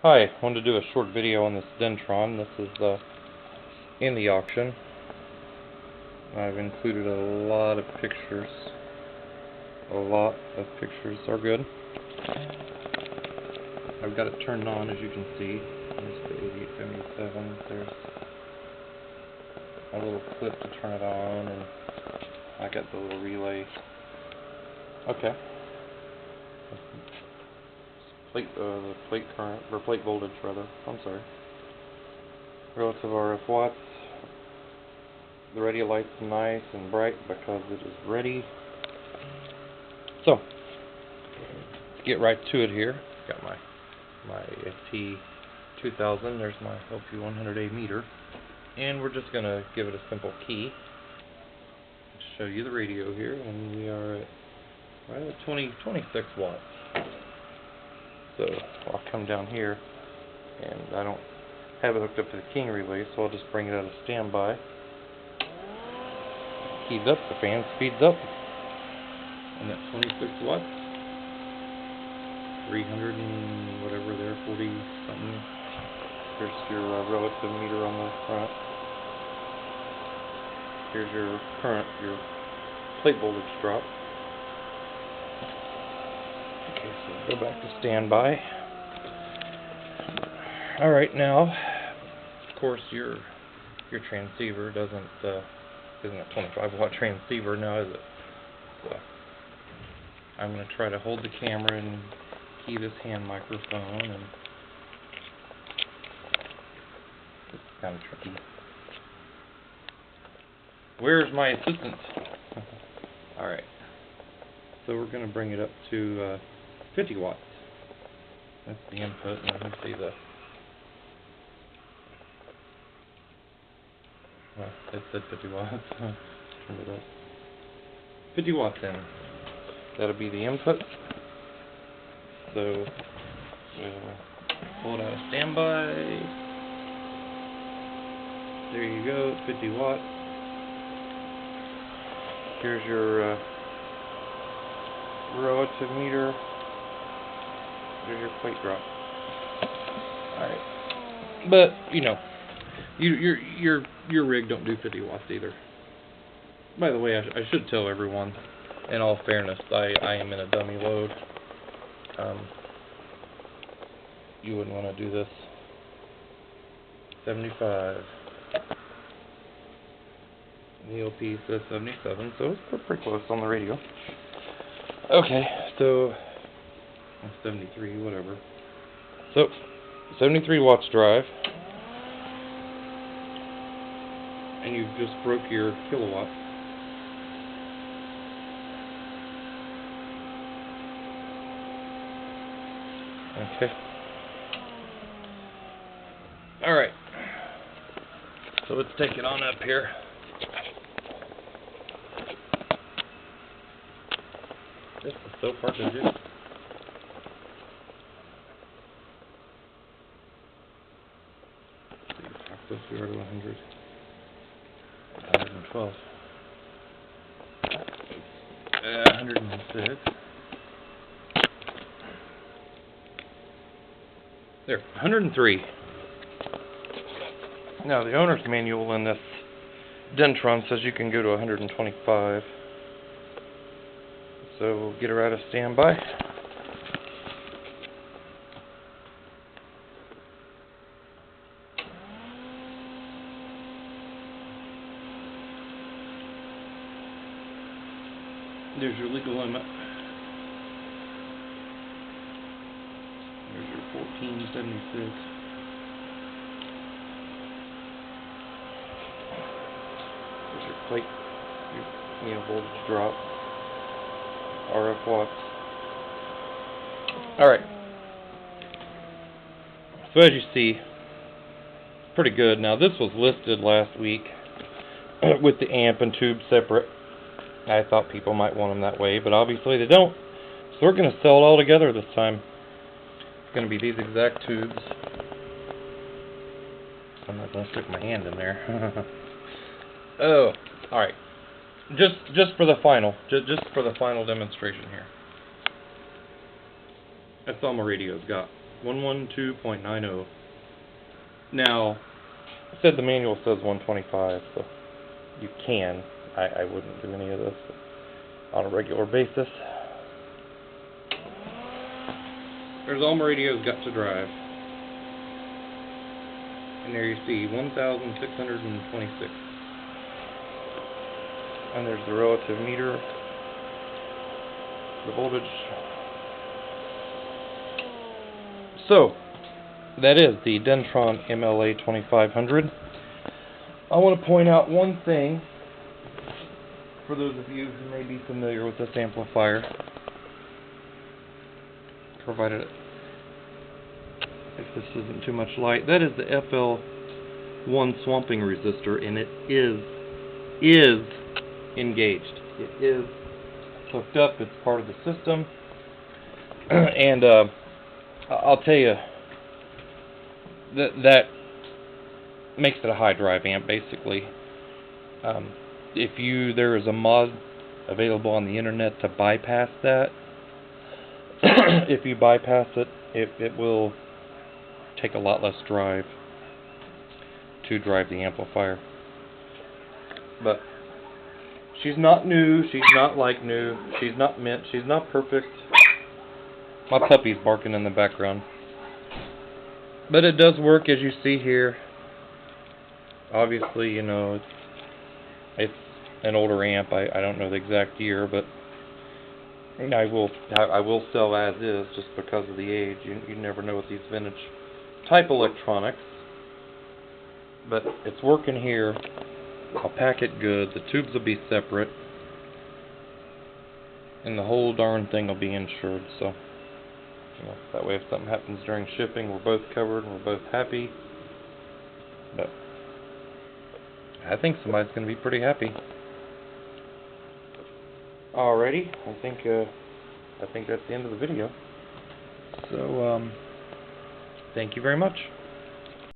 Hi, I wanted to do a short video on this Dentron. This is in the auction. I've included a lot of pictures. A lot of pictures are good. I've got it turned on, as you can see. There's the 8877. There's a little clip to turn it on, and I got the little relay. Okay. The plate current, or plate voltage rather, I'm sorry. Relative RF watts. The radio light's nice and bright because it is ready. So, let's get right to it here. Got my T2000, there's my LP100A meter. And we're just going to give it a simple key. Show you the radio here, and we are at right at 26 watts. So I'll come down here, and I don't have it hooked up to the keying relay, so I'll just bring it out of standby. Keys up, the fan speeds up, and that's 26 watts. 300 and whatever there, 40 something. Here's your relative meter on the front. Here's your current, your plate voltage drop. Okay, so go back to standby. Alright, now, of course, your transceiver isn't a 25 watt transceiver now, is it? So, I'm going to try to hold the camera and key this hand microphone, and it's kind of tricky. Where's my assistant? Alright, so we're going to bring it up to 50 watts. That's the input, and let me see the... Well, it said 50 watts. Turn it up. 50 watts in. That'll be the input. So, we'll pull it out of standby. There you go, 50 watts. Here's your relative meter. There's your plate drop. Alright. But, you know, your rig don't do 50 watts either. By the way, I should tell everyone, in all fairness, I am in a dummy load. You wouldn't want to do this. 75. The LP says 77, so we're pretty close on the radio. Okay, so 73, whatever. So 73 watts drive, and you just broke your kilowatt. Okay. All right. So let's take it on up here. This is so hard to do. How close we are to 100. 112. 106. There, 103. Now, the owner's manual in this Dentron says you can go to 125. So we'll get her out of standby. There's your legal limit. There's your 1476. There's your plate, your voltage drop. RF watts. Alright. So as you see, pretty good. Now this was listed last week with the amp and tube separate. I thought people might want them that way, but obviously they don't. So we're going to sell it all together this time. It's going to be these exact tubes. I'm not going to stick my hand in there. Oh, alright. Just for the final demonstration here. That's all my radio's got. 112.90. Now, I said the manual says 125, so you can. I wouldn't do any of this on a regular basis. There's all my radios got to drive. And there you see 1,626. And there's the relative meter, the voltage. So, that is the Dentron MLA 2500. I want to point out one thing for those of you who may be familiar with this amplifier, provided if this isn't too much light. That is the FL1 swamping resistor, and it is engaged. It is hooked up. It's part of the system. And I'll tell you, that makes it a high drive amp, basically. There is a mod available on the internet to bypass that. If you bypass it, it will take a lot less drive to drive the amplifier. But she's not new, she's not like new, she's not mint, she's not perfect. My puppy's barking in the background. But it does work, as you see here. Obviously, you know, it's an older amp. I don't know the exact year, but I will sell as is just because of the age. You never know with these vintage type electronics. But it's working here. I'll pack it good. The tubes will be separate, and the whole darn thing will be insured. So, you know, that way if something happens during shipping, we're both covered and we're both happy. But I think somebody's going to be pretty happy. Alrighty, I think that's the end of the video. So, thank you very much.